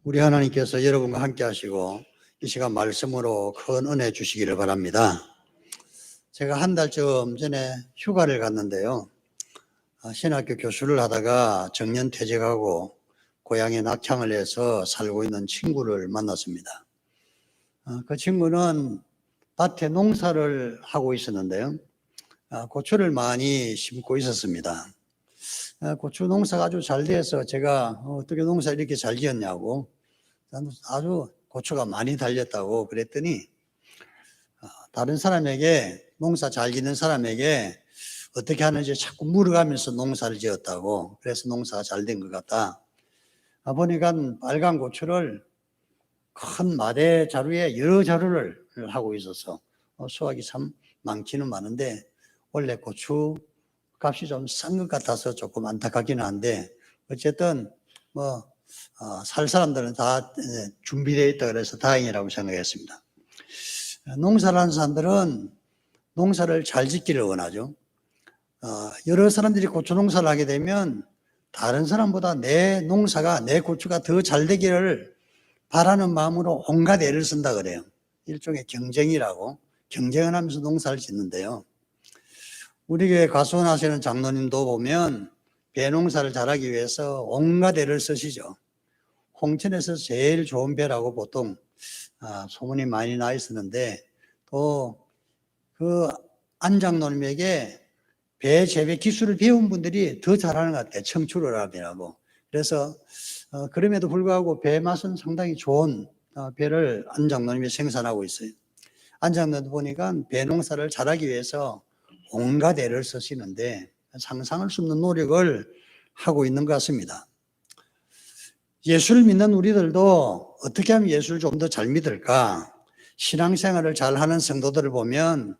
우리 하나님께서 여러분과 함께 하시고 이 시간 말씀으로 큰 은혜 주시기를 바랍니다. 제가 한 달쯤 전에 휴가를 갔는데요. 신학교 교수를 하다가 정년 퇴직하고 고향에 낙향을 해서 살고 있는 친구를 만났습니다. 그 친구는 밭에 농사를 하고 있었는데요. 고추를 많이 심고 있었습니다. 고추 농사가 아주 잘 돼서 제가 어떻게 농사 이렇게 잘 지었냐고, 아주 고추가 많이 달렸다고 그랬더니 다른 사람에게, 농사 잘 짓는 사람에게 어떻게 하는지 자꾸 물어가면서 농사를 지었다고, 그래서 농사가 잘 된 것 같다. 보니까 빨간 고추를 큰 마대 자루에 여러 자루를 하고 있어서 수확이 참 많기는 많은데, 원래 고추 값이 좀 싼 것 같아서 조금 안타깝기는 한데, 어쨌든 살 사람들은 다 준비되어 있다 그래서 다행이라고 생각했습니다. 농사를 하는 사람들은 농사를 잘 짓기를 원하죠. 여러 사람들이 고추 농사를 하게 되면 다른 사람보다 내 농사가, 내 고추가 더 잘 되기를 바라는 마음으로 온갖 애를 쓴다 그래요. 일종의 경쟁이라고, 경쟁을 하면서 농사를 짓는데요. 우리 교회 과수원하시는 장로님도 보면 배 농사를 잘하기 위해서 온갖 애를 쓰시죠. 홍천에서 제일 좋은 배라고 보통 소문이 많이 나 있었는데, 또 그 안 장로님에게 배 재배 기술을 배운 분들이 더 잘하는 것 같아요. 청출어람이라고. 그래서 그럼에도 불구하고 배 맛은 상당히 좋은 배를 안 장로님이 생산하고 있어요. 안 장로님 보니까 배 농사를 잘하기 위해서 온갖 애를 쓰시는데 상상할 수 없는 노력을 하고 있는 것 같습니다. 예수를 믿는 우리들도 어떻게 하면 예수를 좀 더 잘 믿을까? 신앙생활을 잘하는 성도들을 보면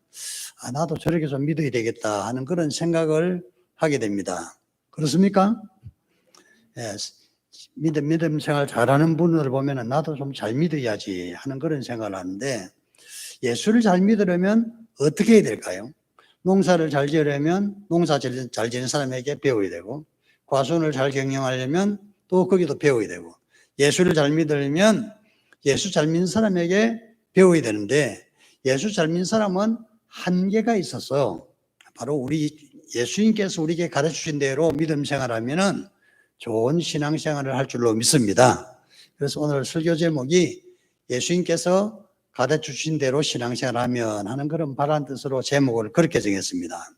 나도 저렇게 좀 믿어야 되겠다 하는 그런 생각을 하게 됩니다. 그렇습니까? 예, 믿음 생활 잘하는 분들을 보면 나도 좀 잘 믿어야지 하는 그런 생각을 하는데, 예수를 잘 믿으려면 어떻게 해야 될까요? 농사를 잘 지으려면 농사 잘 지는 사람에게 배워야 되고, 과수원을 잘 경영하려면 또 거기도 배워야 되고, 예수를 잘 믿으려면 예수 잘 믿는 사람에게 배워야 되는데, 예수 잘 믿는 사람은 한계가 있어서 바로 우리 예수님께서 우리에게 가르쳐 주신 대로 믿음 생활하면은 좋은 신앙생활을 할 줄로 믿습니다. 그래서 오늘 설교 제목이 예수님께서 가르쳐 주신 대로 신앙생활하면 하는 그런 바란 뜻으로 제목을 그렇게 정했습니다.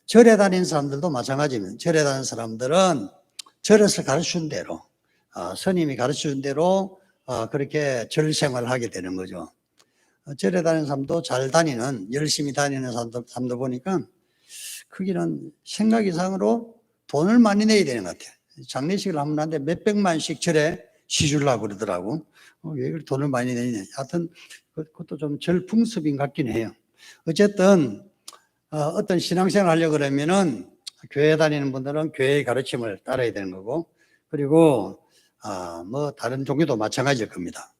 절에 다니는 사람들도 마찬가지입니다. 절에 다니는 사람들은 절에서 가르쳐 준 대로, 스님이 가르쳐 준 대로 그렇게 절 생활을 하게 되는 거죠. 절에 다니는 사람도 잘 다니는, 열심히 다니는 사람들 보니까 크기는 생각 이상으로 돈을 많이 내야 되는 것 같아요. 장례식을 하면 하는데 몇백만씩 절에 시주려고 그러더라고. 왜 이렇게 돈을 많이 내냐. 하여튼 그것도 좀 절 풍습인 것 같긴 해요. 어쨌든 어떤 신앙생활을 하려고 그러면은 교회 다니는 분들은 교회의 가르침을 따라야 되는 거고, 그리고 다른 종교도 마찬가지일 겁니다.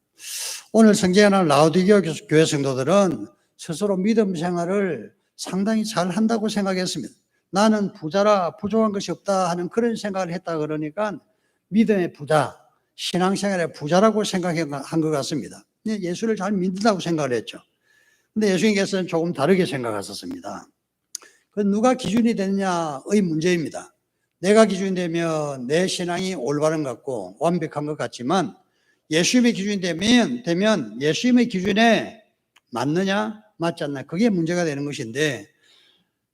오늘 성경에 나온 라오디게아 교회 성도들은 스스로 믿음 생활을 상당히 잘 한다고 생각했습니다. 나는 부자라 부족한 것이 없다 하는 그런 생각을 했다 그러니까 믿음의 부자, 신앙생활의 부자라고 생각한 것 같습니다. 예수를 잘 믿는다고 생각을 했죠. 근데 예수님께서는 조금 다르게 생각하셨습니다. 그 누가 기준이 되느냐의 문제입니다. 내가 기준이 되면 내 신앙이 올바른 것 같고 완벽한 것 같지만, 예수님의 기준이 되면 예수님의 기준에 맞느냐 맞지 않나, 그게 문제가 되는 것인데,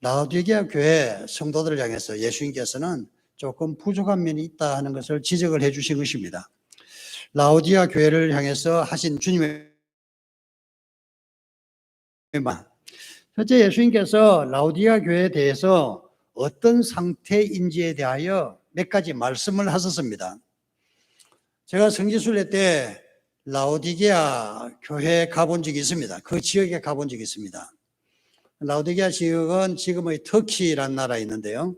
라오디게아 교회 성도들을 향해서 예수님께서는 조금 부족한 면이 있다 하는 것을 지적을 해 주신 것입니다. 라오디게아 교회를 향해서 하신 주님의 말. 첫째, 예수님께서 라오디게아 교회에 대해서 어떤 상태인지에 대하여 몇 가지 말씀을 하셨습니다. 제가 성지순례 때 라오디게아 교회에 가본 적이 있습니다. 그 지역에 가본 적이 있습니다. 라오디게아 지역은 지금의 터키라는 나라에 있는데요.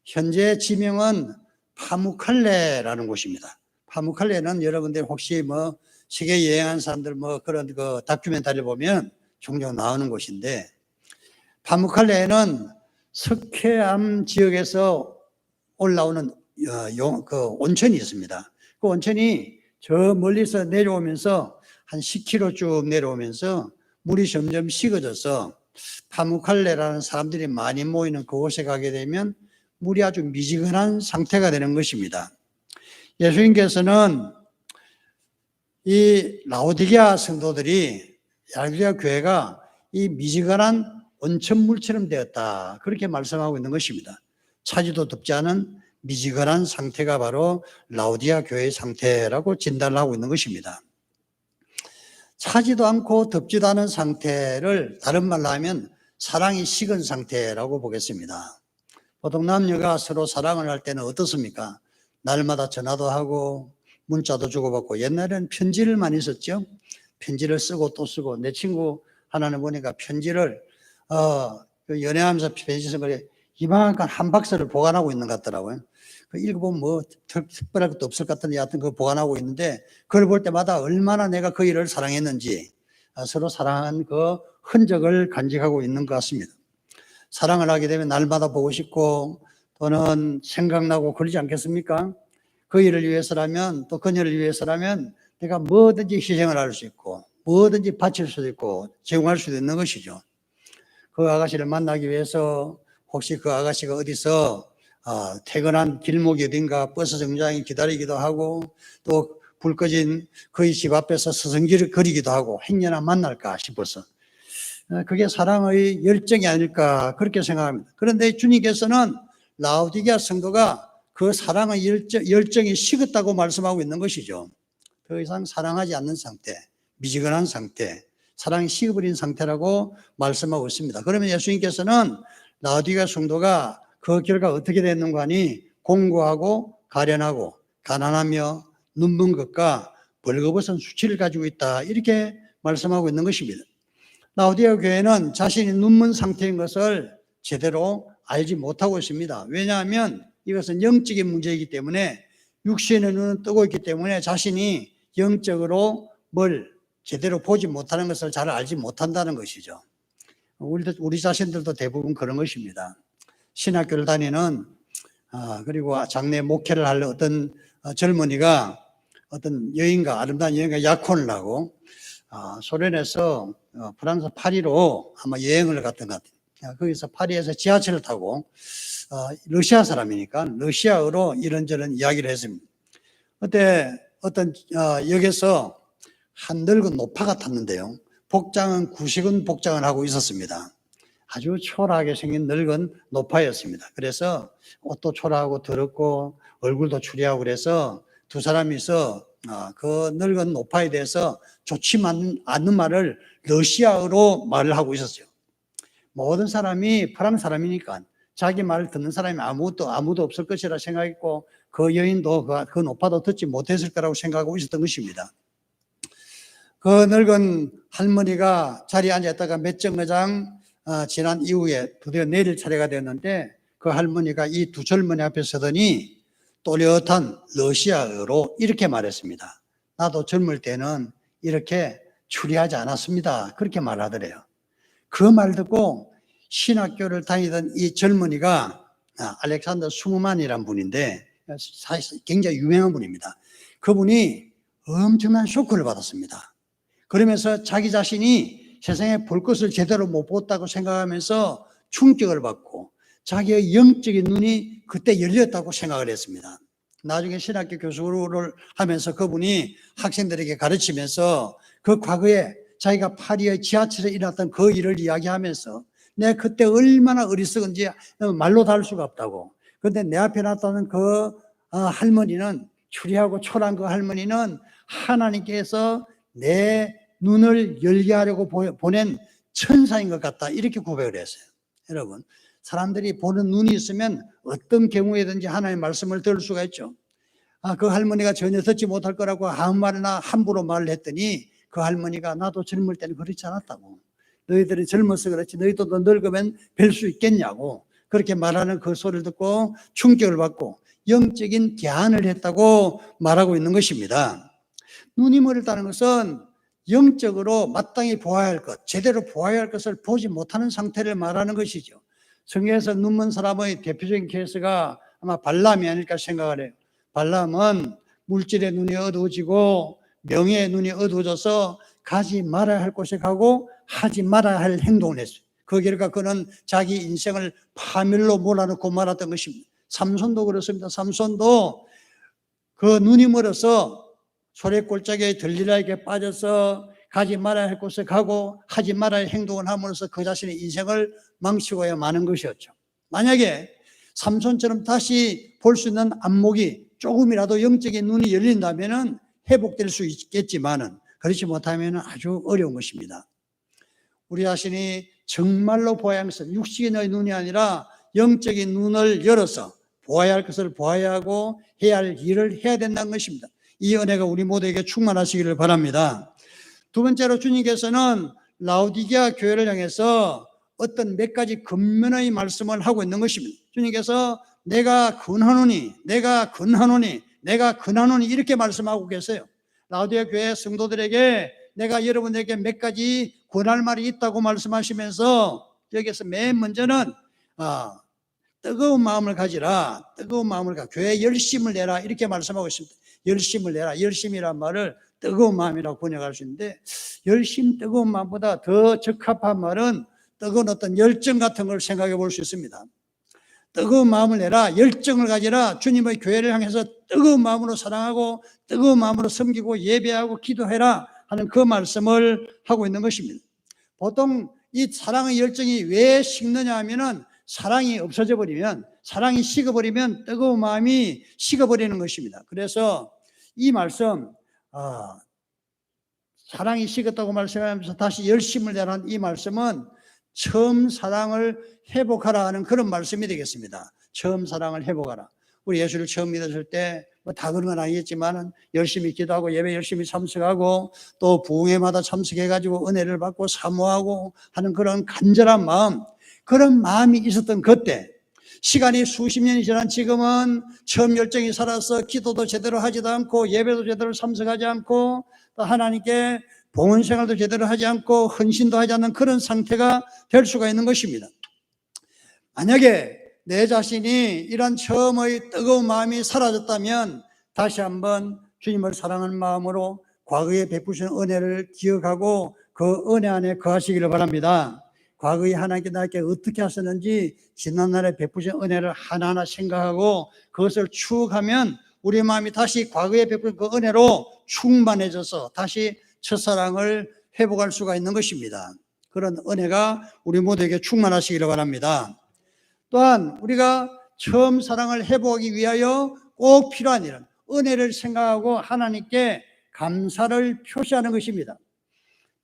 현재 지명은 파무칼레라는 곳입니다. 파무칼레는 여러분들 혹시 세계 여행한 사람들 그런 그 다큐멘터리를 보면 종종 나오는 곳인데, 파무칼레에는 석회암 지역에서 올라오는 그 온천이 있습니다. 그 온천이 저 멀리서 내려오면서 한 10km 쭉 내려오면서 물이 점점 식어져서 파무칼레라는 사람들이 많이 모이는 그곳에 가게 되면 물이 아주 미지근한 상태가 되는 것입니다. 예수님께서는 이 라오디게아 성도들이, 라오디게아 교회가 이 미지근한 온천물처럼 되었다, 그렇게 말씀하고 있는 것입니다. 차지도 덥지 않은 미지근한 상태가 바로 라오디게아 교회의 상태라고 진단을 하고 있는 것입니다. 차지도 않고 덥지도 않은 상태를 다른 말로 하면 사랑이 식은 상태라고 보겠습니다. 보통 남녀가 서로 사랑을 할 때는 어떻습니까? 날마다 전화도 하고 문자도 주고받고, 옛날에는 편지를 많이 썼죠. 편지를 쓰고 또 쓰고, 내 친구 하나는 보니까 편지를 연애하면서 편지 쓴 걸 이만한 한 박스를 보관하고 있는 것 같더라고요. 읽어보면 뭐 특별할 것도 없을 것 같은데 하여튼 그거 보관하고 있는데, 그걸 볼 때마다 얼마나 내가 그 일을 사랑했는지, 서로 사랑한 그 흔적을 간직하고 있는 것 같습니다. 사랑을 하게 되면 날마다 보고 싶고 또는 생각나고 그러지 않겠습니까? 그 일을 위해서라면, 또 그녀를 위해서라면 내가 뭐든지 희생을 할 수 있고 뭐든지 바칠 수도 있고 제공할 수도 있는 것이죠. 그 아가씨를 만나기 위해서 혹시 그 아가씨가 어디서 퇴근한 길목이 어딘가 버스 정류장에 기다리기도 하고, 또 불 꺼진 그의 집 앞에서 서성지를 거리기도 하고 행여나 만날까 싶어서, 그게 사랑의 열정이 아닐까 그렇게 생각합니다. 그런데 주님께서는 라오디게아 성도가 그 사랑의 열정이 식었다고 말씀하고 있는 것이죠. 더 이상 사랑하지 않는 상태, 미지근한 상태, 사랑이 식어버린 상태라고 말씀하고 있습니다. 그러면 예수님께서는 라오디게아 성도가 그 결과 어떻게 됐는가 하니 공고하고 가련하고 가난하며 눈먼 것과 벌거벗은 수치를 가지고 있다, 이렇게 말씀하고 있는 것입니다. 라오디게아 교회는 자신이 눈먼 상태인 것을 제대로 알지 못하고 있습니다. 왜냐하면 이것은 영적인 문제이기 때문에, 육신의 눈은 뜨고 있기 때문에 자신이 영적으로 뭘 제대로 보지 못하는 것을 잘 알지 못한다는 것이죠. 우리 자신들도 대부분 그런 것입니다. 신학교를 다니는 그리고 장례 목회를 할 어떤 젊은이가, 어떤 여인과, 아름다운 여인과 약혼을 하고 소련에서 프랑스 파리로 아마 여행을 갔던 것 같아요. 거기서 파리에서 지하철을 타고 러시아 사람이니까 러시아어로 이런저런 이야기를 했습니다. 그때 어떤 역에서 한 늙은 노파가 탔는데요, 복장은 구식은 복장을 하고 있었습니다. 아주 초라하게 생긴 늙은 노파였습니다. 그래서 옷도 초라하고 더럽고 얼굴도 추리하고, 그래서 두 사람이서 그 늙은 노파에 대해서 좋지 않는 말을 러시아어로 말을 하고 있었어요. 모든 사람이 프랑스 사람이니까 자기 말을 듣는 사람이 아무도 없을 것이라 생각했고, 그 여인도 그 노파도 듣지 못했을 거라고 생각하고 있었던 것입니다. 그 늙은 할머니가 자리에 앉았다가 몇 정거장 지난 이후에 드디어 내릴 차례가 되었는데, 그 할머니가 이 두 젊은이 앞에 서더니 또렷한 러시아어로 이렇게 말했습니다. 나도 젊을 때는 이렇게 추리하지 않았습니다, 그렇게 말하더래요. 그 말 듣고 신학교를 다니던 이 젊은이가, 알렉산더 수무만이라는 분인데 사실 굉장히 유명한 분입니다. 그분이 엄청난 쇼크를 받았습니다. 그러면서 자기 자신이 세상에 볼 것을 제대로 못 봤다고 생각하면서 충격을 받고 자기의 영적인 눈이 그때 열렸다고 생각을 했습니다. 나중에 신학교 교수를 하면서 그분이 학생들에게 가르치면서 그 과거에 자기가 파리의 지하철에 일어났던 그 일을 이야기하면서, 내가 그때 얼마나 어리석은지 말로 다 할 수가 없다고. 그런데 내 앞에 나타난 그 할머니는, 추리하고 초라한 그 할머니는 하나님께서 내 눈을 열게 하려고 보낸 천사인 것 같다, 이렇게 고백을 했어요. 여러분, 사람들이 보는 눈이 있으면 어떤 경우에든지 하나님의 말씀을 들을 수가 있죠. 그 할머니가 전혀 듣지 못할 거라고 아무 말이나 함부로 말을 했더니 그 할머니가, 나도 젊을 때는 그렇지 않았다고, 너희들이 젊어서 그렇지 너희도 더 늙으면 뵐 수 있겠냐고, 그렇게 말하는 그 소리를 듣고 충격을 받고 영적인 개안을 했다고 말하고 있는 것입니다. 눈이 멀었다는 것은 영적으로 마땅히 보아야 할 것, 제대로 보아야 할 것을 보지 못하는 상태를 말하는 것이죠. 성경에서 눈먼 사람의 대표적인 케이스가 아마 발람이 아닐까 생각을 해요. 발람은 물질의 눈이 어두워지고 명예의 눈이 어두워져서 가지 말아야 할 곳에 가고 하지 말아야 할 행동을 했어요. 그 결과 그는 자기 인생을 파멸로 몰아넣고 말았던 것입니다. 삼손도 그렇습니다. 삼손도 그 눈이 멀어서 소래골짜기에 들릴라에게 빠져서 가지 말아야 할 곳에 가고 하지 말아야 할 행동을 함으로써 그 자신의 인생을 망치고야 마는 것이었죠. 만약에 삼손처럼 다시 볼 수 있는 안목이 조금이라도 영적인 눈이 열린다면 회복될 수 있겠지만은 그렇지 못하면 아주 어려운 것입니다. 우리 자신이 정말로 보아야 할 것은 육신의 눈이 아니라 영적인 눈을 열어서 보아야 할 것을 보아야 하고 해야 할 일을 해야 된다는 것입니다. 이 은혜가 우리 모두에게 충만하시기를 바랍니다. 두 번째로 주님께서는 라오디게아 교회를 향해서 어떤 몇 가지 근면의 말씀을 하고 있는 것입니다. 주님께서 내가 근하노니 내가 근하노니 내가 근하노니 이렇게 말씀하고 계세요. 라오디게아 교회 성도들에게 내가 여러분에게 몇 가지 권할 말이 있다고 말씀하시면서 여기서 맨 먼저는 뜨거운 마음을 가지라. 뜨거운 마음을 교회에 열심을 내라 이렇게 말씀하고 있습니다. 열심을 내라. 열심이란 말을 뜨거운 마음이라고 번역할 수 있는데 열심 뜨거운 마음보다 더 적합한 말은 뜨거운 어떤 열정 같은 걸 생각해 볼 수 있습니다. 뜨거운 마음을 내라. 열정을 가지라. 주님의 교회를 향해서 뜨거운 마음으로 사랑하고 뜨거운 마음으로 섬기고 예배하고 기도해라 하는 그 말씀을 하고 있는 것입니다. 보통 이 사랑의 열정이 왜 식느냐 하면은 사랑이 없어져 버리면, 사랑이 식어버리면 뜨거운 마음이 식어버리는 것입니다. 그래서 이 말씀, 사랑이 식었다고 말씀하면서 다시 열심을 내라는 이 말씀은 처음 사랑을 회복하라 하는 그런 말씀이 되겠습니다. 처음 사랑을 회복하라. 우리 예수를 처음 믿었을 때 뭐 다 그런 건 아니겠지만 열심히 기도하고 예배 열심히 참석하고 또 부흥회마다 참석해가지고 은혜를 받고 사모하고 하는 그런 간절한 마음, 그런 마음이 있었던 그때, 시간이 수십 년이 지난 지금은 처음 열정이 살아서 기도도 제대로 하지도 않고 예배도 제대로 참석하지 않고 또 하나님께 봉헌 생활도 제대로 하지 않고 헌신도 하지 않는 그런 상태가 될 수가 있는 것입니다. 만약에 내 자신이 이런 처음의 뜨거운 마음이 사라졌다면 다시 한번 주님을 사랑하는 마음으로 과거에 베푸신 은혜를 기억하고 그 은혜 안에 거하시기를 바랍니다. 과거에 하나님께 나에게 어떻게 하셨는지 지난날에 베푸신 은혜를 하나하나 생각하고 그것을 추억하면 우리 마음이 다시 과거에 베푼 그 은혜로 충만해져서 다시 첫사랑을 회복할 수가 있는 것입니다. 그런 은혜가 우리 모두에게 충만하시기를 바랍니다. 또한 우리가 처음 사랑을 회복하기 위하여 꼭 필요한 일은 은혜를 생각하고 하나님께 감사를 표시하는 것입니다.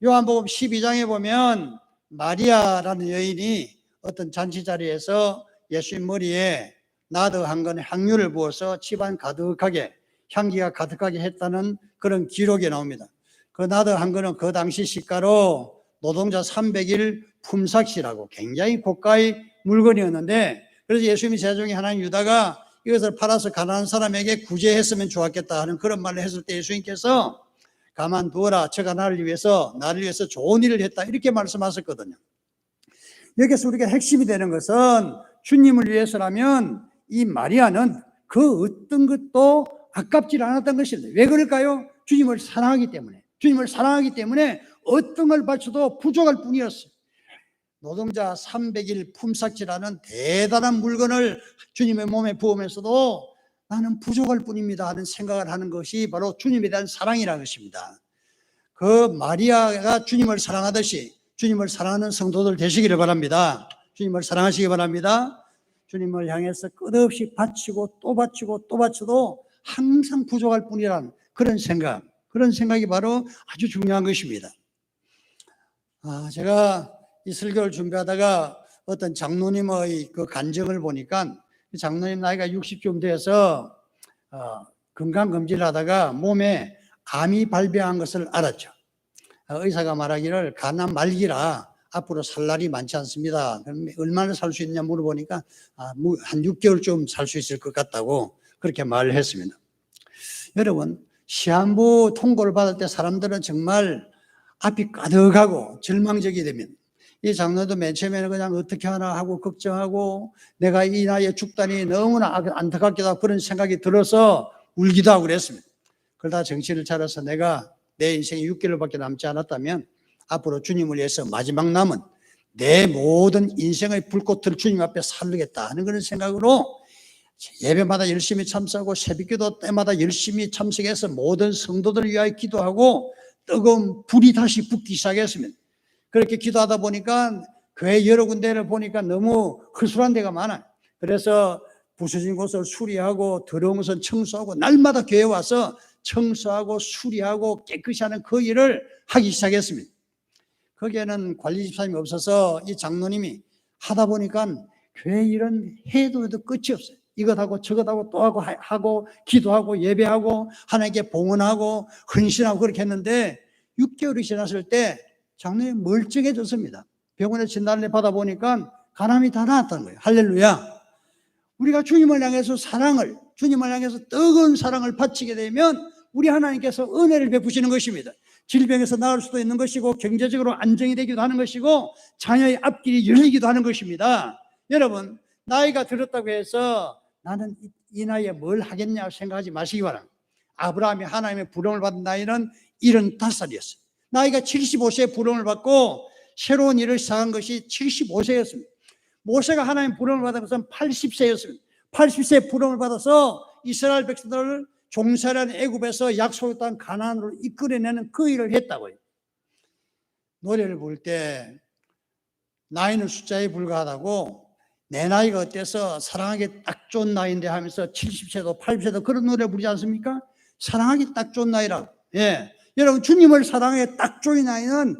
요한복음 12장에 보면 마리아라는 여인이 어떤 잔치 자리에서 예수님 머리에 나드한 건의 향유를 부어서 집안 가득하게 향기가 가득하게 했다는 그런 기록이 나옵니다. 그 나드한 건은 그 당시 시가로 노동자 300일 품삯이라고 굉장히 고가의 물건이었는데, 그래서 예수님이 제자 중에 하나인 유다가 이것을 팔아서 가난한 사람에게 구제했으면 좋았겠다 하는 그런 말을 했을 때 예수님께서 가만두어라, 저가 나를 위해서 좋은 일을 했다 이렇게 말씀하셨거든요. 여기서 우리가 핵심이 되는 것은 주님을 위해서라면 이 마리아는 그 어떤 것도 아깝지 않았던 것입니다. 왜 그럴까요? 주님을 사랑하기 때문에. 주님을 사랑하기 때문에 어떤 걸 바쳐도 부족할 뿐이었어요. 노동자 300일 품삯이라는 대단한 물건을 주님의 몸에 부으면서도 나는 부족할 뿐입니다 하는 생각을 하는 것이 바로 주님에 대한 사랑이라는 것입니다. 그 마리아가 주님을 사랑하듯이 주님을 사랑하는 성도들 되시기를 바랍니다. 주님을 사랑하시기 바랍니다. 주님을 향해서 끝없이 바치고 또 바치고 또 바쳐도 항상 부족할 뿐이라는 그런 생각이 바로 아주 중요한 것입니다. 제가 이 설교를 준비하다가 어떤 장로님의 그 간증을 보니까 장로님 나이가 60쯤 돼서 건강검진을 하다가 몸에 암이 발병한 것을 알았죠. 의사가 말하기를 가난 말기라 앞으로 살 날이 많지 않습니다. 그럼 얼마나 살 수 있냐 물어보니까 한 6개월쯤 살 수 있을 것 같다고 그렇게 말을 했습니다. 여러분, 시한부 통고를 받을 때 사람들은 정말 앞이 가득하고 절망적이 됩니다. 이 장로도 맨 처음에는 그냥 어떻게 하나 하고 걱정하고 내가 이 나이에 죽다니 너무나 안타깝기도 하고 그런 생각이 들어서 울기도 하고 그랬습니다. 그러다 정신을 차려서 내가 내 인생에 6개월밖에 남지 않았다면 앞으로 주님을 위해서 마지막 남은 내 모든 인생의 불꽃을 주님 앞에 살리겠다 하는 그런 생각으로 예배마다 열심히 참석하고 새벽기도 때마다 열심히 참석해서 모든 성도들을 위하여 기도하고 뜨거운 불이 다시 붙기 시작했습니다. 그렇게 기도하다 보니까 교회 여러 군데를 보니까 너무 허술한 데가 많아요. 그래서 부서진 곳을 수리하고 더러운 것은 청소하고 날마다 교회에 와서 청소하고 수리하고 깨끗이 하는 그 일을 하기 시작했습니다. 거기에는 관리 집사님이 없어서 이 장로님이 하다 보니까 교회 일은 해도 끝이 없어요. 이것하고 저것하고 또 하고 기도하고 예배하고 하나님께 봉헌하고 헌신하고 그렇게 했는데 6개월이 지났을 때 장로님이 멀쩡해졌습니다. 병원에 진단을 받아보니까 간암이 다 나았다는 거예요. 할렐루야. 우리가 주님을 향해서 사랑을, 주님을 향해서 뜨거운 사랑을 바치게 되면 우리 하나님께서 은혜를 베푸시는 것입니다. 질병에서 나을 수도 있는 것이고 경제적으로 안정이 되기도 하는 것이고 자녀의 앞길이 열리기도 하는 것입니다. 여러분, 나이가 들었다고 해서 나는 이 나이에 뭘 하겠냐 생각하지 마시기 바랍니다. 아브라함이 하나님의 부름을 받은 나이는 75살이었어요. 나이가 75세에 부름을 받고 새로운 일을 시작한 것이 75세였습니다. 모세가 하나님의 부름을 받은 것은 80세였습니다. 80세에 부름을 받아서 이스라엘 백성들을 종살이하는 애굽에서 약속의 땅 가나안으로 이끌어내는 그 일을 했다고요. 노래를 부를 때 나이는 숫자에 불과하다고 내 나이가 어때서 사랑하기 딱 좋은 나이인데 하면서 70세도 80세도 그런 노래 부르지 않습니까? 사랑하기 딱 좋은 나이라고. 예. 여러분, 주님을 사랑하기 딱 좋은 나이는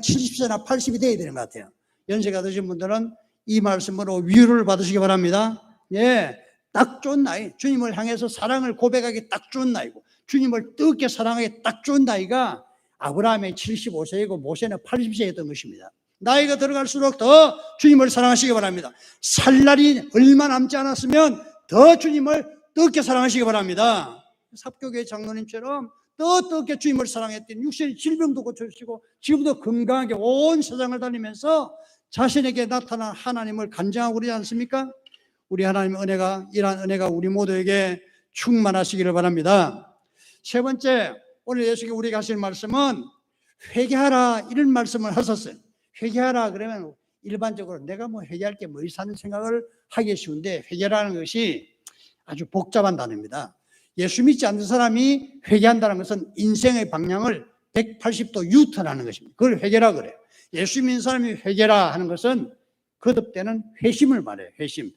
70세나 80이 돼야 되는 것 같아요. 연세가 드신 분들은 이 말씀으로 위로를 받으시기 바랍니다. 예. 딱 좋은 나이, 주님을 향해서 사랑을 고백하기 딱 좋은 나이고 주님을 뜨겁게 사랑하기 딱 좋은 나이가 아브라함의 75세이고 모세는 80세였던 것입니다. 나이가 들어갈수록 더 주님을 사랑하시기 바랍니다. 살 날이 얼마 남지 않았으면 더 주님을 뜨겁게 사랑하시기 바랍니다. 삽교교회 장로님처럼 더 뜨겁게 주님을 사랑했더니 육신의 질병도 고쳐주시고 지금도 건강하게 온 세상을 다니면서 자신에게 나타난 하나님을 간증하고 그러지 않습니까? 우리 하나님의 은혜가, 이러한 은혜가 우리 모두에게 충만하시기를 바랍니다. 세 번째, 오늘 예수님이 우리에게 하시는 말씀은 회개하라, 이런 말씀을 하셨어요. 회개하라 그러면 일반적으로 내가 뭐 회개할 게 뭐 있다는 생각을 하기 쉬운데 회개라는 것이 아주 복잡한 단어입니다. 예수 믿지 않는 사람이 회개한다는 것은 인생의 방향을 180도 유턴하는 것입니다. 그걸 회개라 그래요. 예수 믿는 사람이 회개라 하는 것은 거듭되는 회심을 말해요. 회심.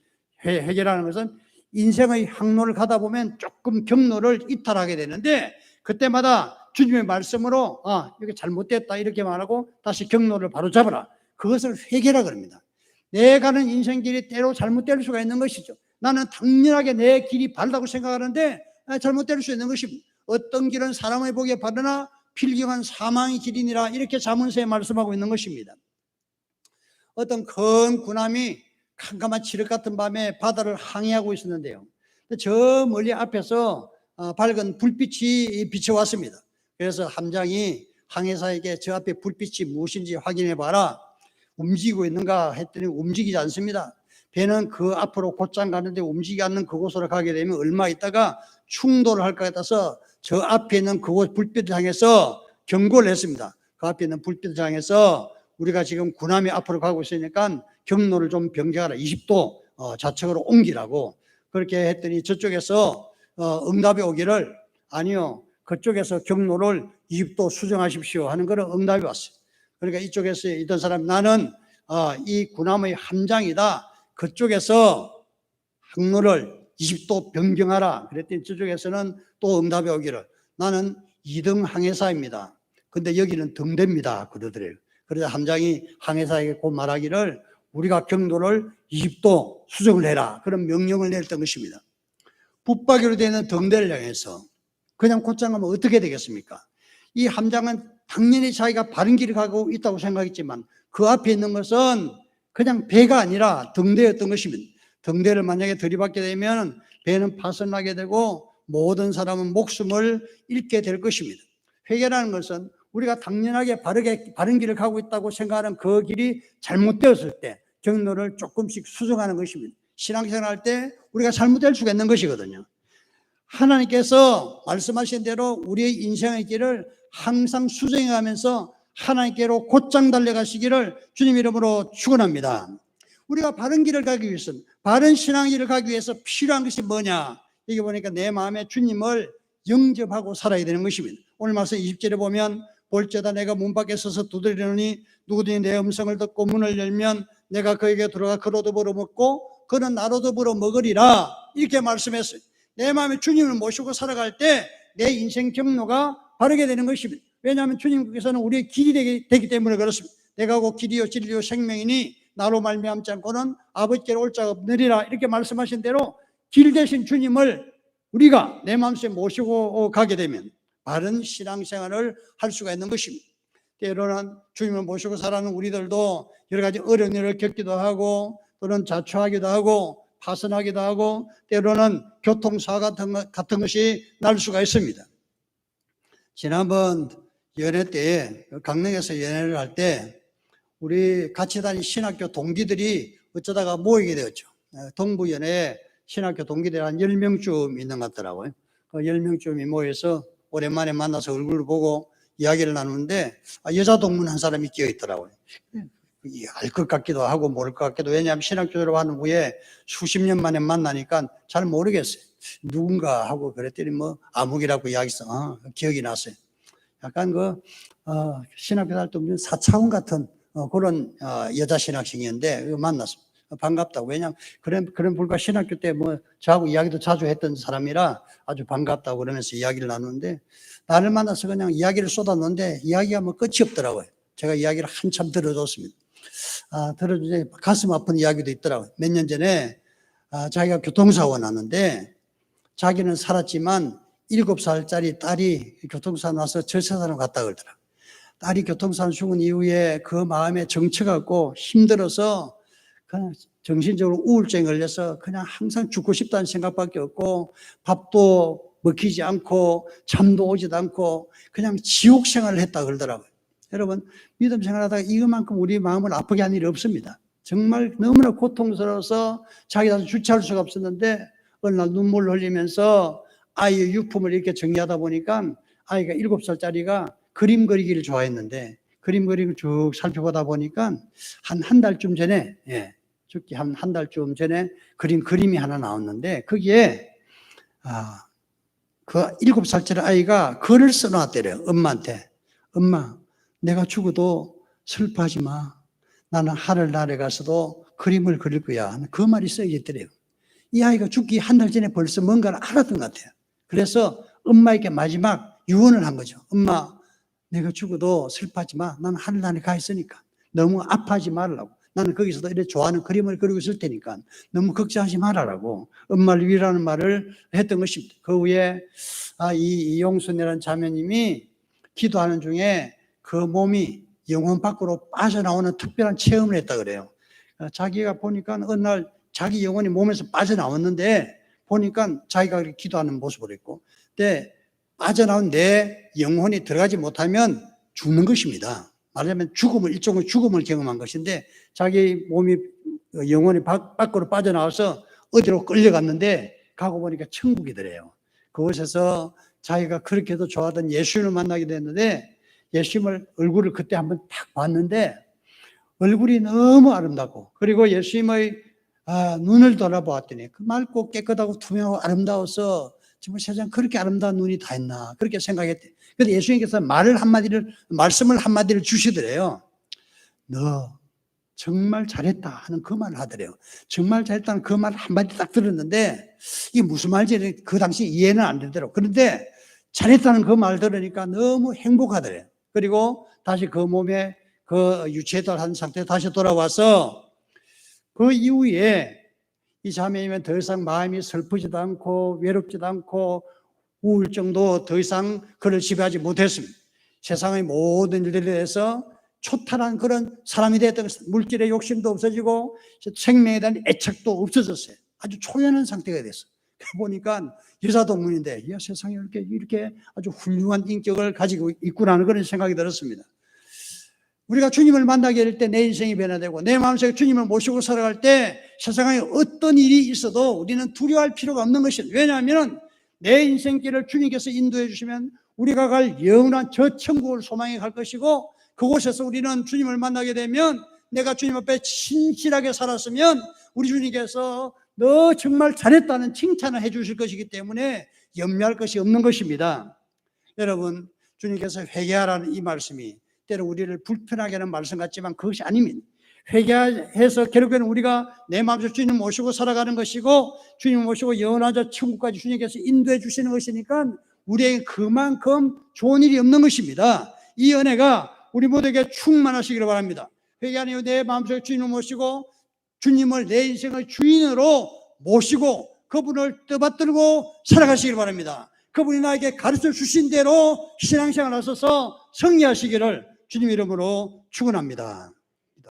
회개라는 것은 인생의 항로를 가다 보면 조금 경로를 이탈하게 되는데 그때마다 주님의 말씀으로 이게 잘못됐다 이렇게 말하고 다시 경로를 바로 잡아라. 그것을 회개라 그럽니다. 내 가는 인생길이 때로 잘못될 수가 있는 것이죠. 나는 당연하게 내 길이 바르다고 생각하는데 잘못될 수 있는 것입니다. 어떤 길은 사람의 보기에 바르나 필경한 사망의 길이니라 이렇게 잠언서에 말씀하고 있는 것입니다. 어떤 큰 군함이 캄캄한 칠흑 같은 밤에 바다를 항해하고 있었는데요. 저 멀리 앞에서 밝은 불빛이 비춰왔습니다. 그래서 함장이 항해사에게 저 앞에 불빛이 무엇인지 확인해 봐라. 움직이고 있는가 했더니 움직이지 않습니다. 배는 그 앞으로 곧장 가는데 움직이지 않는 그곳으로 가게 되면 얼마 있다가 충돌을 할 것 같아서 저 앞에 있는 그곳 불빛을 향해서 경고를 했습니다. 그 앞에 있는 불빛을 향해서 우리가 지금 군함이 앞으로 가고 있으니까 경로를 좀 변경하라. 20도 좌측으로 옮기라고 그렇게 했더니 저쪽에서 응답이 오기를 아니요. 그쪽에서 경로를 20도 수정하십시오 하는 그런 응답이 왔어요. 그러니까 이쪽에서 있던 사람 나는 이 군함의 함장이다. 그쪽에서 항로를 20도 변경하라. 그랬더니 저쪽에서는 또 응답이 오기를 나는 2등 항해사입니다. 근데 여기는 등대입니다. 그러더래요. 그래서 함장이 항해사에게 곧 말하기를 우리가 경로를 20도 수정을 해라. 그런 명령을 내렸던 것입니다. 붙박이로 되는 등대를 향해서 그냥 곧장 가면 어떻게 되겠습니까? 이 함장은 당연히 자기가 바른 길을 가고 있다고 생각했지만 그 앞에 있는 것은 그냥 배가 아니라 등대였던 것입니다. 등대를 만약에 들이받게 되면 배는 파손나게 되고 모든 사람은 목숨을 잃게 될 것입니다. 회개라는 것은 우리가 당연하게 바른 길을 가고 있다고 생각하는 그 길이 잘못되었을 때 경로를 조금씩 수정하는 것입니다. 신앙생활 할 때 우리가 잘못될 수가 있는 것이거든요. 하나님께서 말씀하신 대로 우리의 인생의 길을 항상 수정해가면서 하나님께로 곧장 달려가시기를 주님 이름으로 축원합니다. 우리가 바른 길을 가기 위해서는, 바른 신앙길을 가기 위해서 필요한 것이 뭐냐? 여기 보니까 내 마음에 주님을 영접하고 살아야 되는 것입니다. 오늘 말씀 20절에 보면 볼지어다 내가 문 밖에 서서 두드리노니 누구든지 내 음성을 듣고 문을 열면 내가 그에게 들어가 그로 더불어 먹고 그는 나로 더불어 먹으리라, 이렇게 말씀했어요. 내 마음에 주님을 모시고 살아갈 때 내 인생 경로가 바르게 되는 것입니다. 왜냐하면 주님께서는 우리의 길이 되기 때문에 그렇습니다. 내가 곧 길이요 진리요 생명이니 나로 말미암지 않고는 아버지께로 올 자가 없느니라, 이렇게 말씀하신 대로 길 대신 주님을 우리가 내 마음속에 모시고 가게 되면 바른 신앙생활을 할 수가 있는 것입니다. 때로는 주님을 모시고 살아가는 우리들도 여러 가지 어려운 일을 겪기도 하고 또는 자초하기도 하고 파선하기도 하고 때로는 교통사고 같은 것이 날 수가 있습니다. 지난번 연회 때에 강릉에서 연회를 할 때 우리 같이 다닌 신학교 동기들이 어쩌다가 모이게 되었죠. 동부연회에 신학교 동기들이 한 10명쯤 있는 것 같더라고요. 그 10명쯤이 모여서 오랜만에 만나서 얼굴을 보고 이야기를 나누는데 여자 동문 한 사람이 끼어 있더라고요. 알 것 같기도 하고 모를 것 같기도. 왜냐하면 신학 졸업하는 후에 수십 년 만에 만나니까 잘 모르겠어요. 누군가 하고 그랬더니 뭐 아무기라고 이야기했어. 기억이 났어요. 약간 신학교 할 때 4차원 같은 그런 여자 신학생이었는데 만났습니다. 반갑다고. 왜냐하면 그런 불과 신학교 때 뭐 저하고 이야기도 자주 했던 사람이라 아주 반갑다고 그러면서 이야기를 나누는데 나를 만나서 그냥 이야기를 쏟아놓는데 이야기가 뭐 끝이 없더라고요. 제가 이야기를 한참 들어줬습니다. 들어주니 가슴 아픈 이야기도 있더라고요. 몇 년 전에 자기가 교통사고가 났는데 자기는 살았지만 7살짜리 딸이 교통사고 나서 절차사로 갔다 그러더라고요. 딸이 교통사고 죽은 이후에 그 마음에 정처가 없고 힘들어서 그냥 정신적으로 우울증에 걸려서 그냥 항상 죽고 싶다는 생각밖에 없고 밥도 먹히지 않고 잠도 오지도 않고 그냥 지옥 생활을 했다 그러더라고요. 여러분, 믿음 생활하다가 이것만큼 우리 마음을 아프게 한 일이 없습니다. 정말 너무나 고통스러워서 자기가 주체할 수가 없었는데 어느 날 눈물을 흘리면서 아이의 유품을 이렇게 정리하다 보니까 아이가 7살짜리가 그림 그리기를 좋아했는데 그림 그리기를 쭉 살펴보다 보니까 한 달쯤 전에, 죽기 한 달쯤 전에 그림이 하나 나왔는데 거기에 그 7살짜리 아이가 글을 써놨대요. 엄마한테. 엄마, 내가 죽어도 슬퍼하지 마. 나는 하늘나라에 가서도 그림을 그릴 거야. 그 말이 써있더래요. 이 아이가 죽기 한 달 전에 벌써 뭔가를 알았던 것 같아요. 그래서 엄마에게 마지막 유언을 한 거죠. 엄마, 내가 죽어도 슬퍼하지 마. 나는 하늘나라에 가 있으니까. 너무 아파하지 말라고. 나는 거기서도 이렇게 좋아하는 그림을 그리고 있을 테니까 너무 걱정하지 말아라고 엄마를 위로하는 말을 했던 것입니다. 그 후에 이용순이라는 자매님이 기도하는 중에 그 몸이 영혼 밖으로 빠져나오는 특별한 체험을 했다 그래요. 자기가 보니까 어느 날 자기 영혼이 몸에서 빠져나왔는데 보니까 자기가 기도하는 모습을 했고, 근데 빠져나온 내 영혼이 들어가지 못하면 죽는 것입니다. 말하자면 일종의 죽음을 경험한 것인데 자기 몸이 영혼이 밖으로 빠져나와서 어디로 끌려갔는데 가고 보니까 천국이더래요. 그곳에서 자기가 그렇게도 좋아하던 예수님을 만나게 됐는데 예수님을 얼굴을 그때 한번 딱 봤는데 얼굴이 너무 아름답고 그리고 예수님의 눈을 돌아보았더니 그 맑고 깨끗하고 투명하고 아름다워서 정말 세상 그렇게 아름다운 눈이 다 있나 그렇게 생각했대. 그런데 예수님께서 말씀을 한마디를 주시더래요. 너 정말 잘했다 하는 그 말을 하더래요. 정말 잘했다는 그 말 한마디 딱 들었는데 이게 무슨 말인지 그 당시 이해는 안 되더라고요. 그런데 잘했다는 그 말 들으니까 너무 행복하더래요. 그리고 다시 그 몸에 그 유체이탈한 상태에 다시 돌아와서 그 이후에 이 자매님은 더 이상 마음이 슬프지도 않고 외롭지도 않고 우울증도 더 이상 그를 지배하지 못했습니다. 세상의 모든 일들에 대해서 초탈한 그런 사람이 됐던 물질의 욕심도 없어지고 생명에 대한 애착도 없어졌어요. 아주 초연한 상태가 됐어요. 보니까 여자 동문인데 세상에 이렇게 아주 훌륭한 인격을 가지고 있구나는 그런 생각이 들었습니다. 우리가 주님을 만나게 될 때 내 인생이 변화되고 내 마음속에 주님을 모시고 살아갈 때 세상에 어떤 일이 있어도 우리는 두려워할 필요가 없는 것입니다. 왜냐하면 내 인생길을 주님께서 인도해 주시면 우리가 갈 영원한 저 천국을 소망해 갈 것이고, 그곳에서 우리는 주님을 만나게 되면 내가 주님 앞에 신실하게 살았으면 우리 주님께서 너 정말 잘했다는 칭찬을 해 주실 것이기 때문에 염려할 것이 없는 것입니다. 여러분, 주님께서 회개하라는 이 말씀이 때로 우리를 불편하게 하는 말씀 같지만 그것이 아닙니다. 회개해서 결국에는 우리가 내 마음속에 주님 모시고 살아가는 것이고, 주님 모시고 영원한 저 천국까지 주님께서 인도해 주시는 것이니까 우리에게 그만큼 좋은 일이 없는 것입니다. 이 은혜가 우리 모두에게 충만하시기를 바랍니다. 회개하는 이후 내 마음속에 주님을 모시고 주님을 내 인생의 주인으로 모시고 그분을 떠받들고 살아가시기를 바랍니다. 그분이 나에게 가르쳐 주신 대로 신앙생활 하셔서 승리하시기를 주님 이름으로 축원합니다.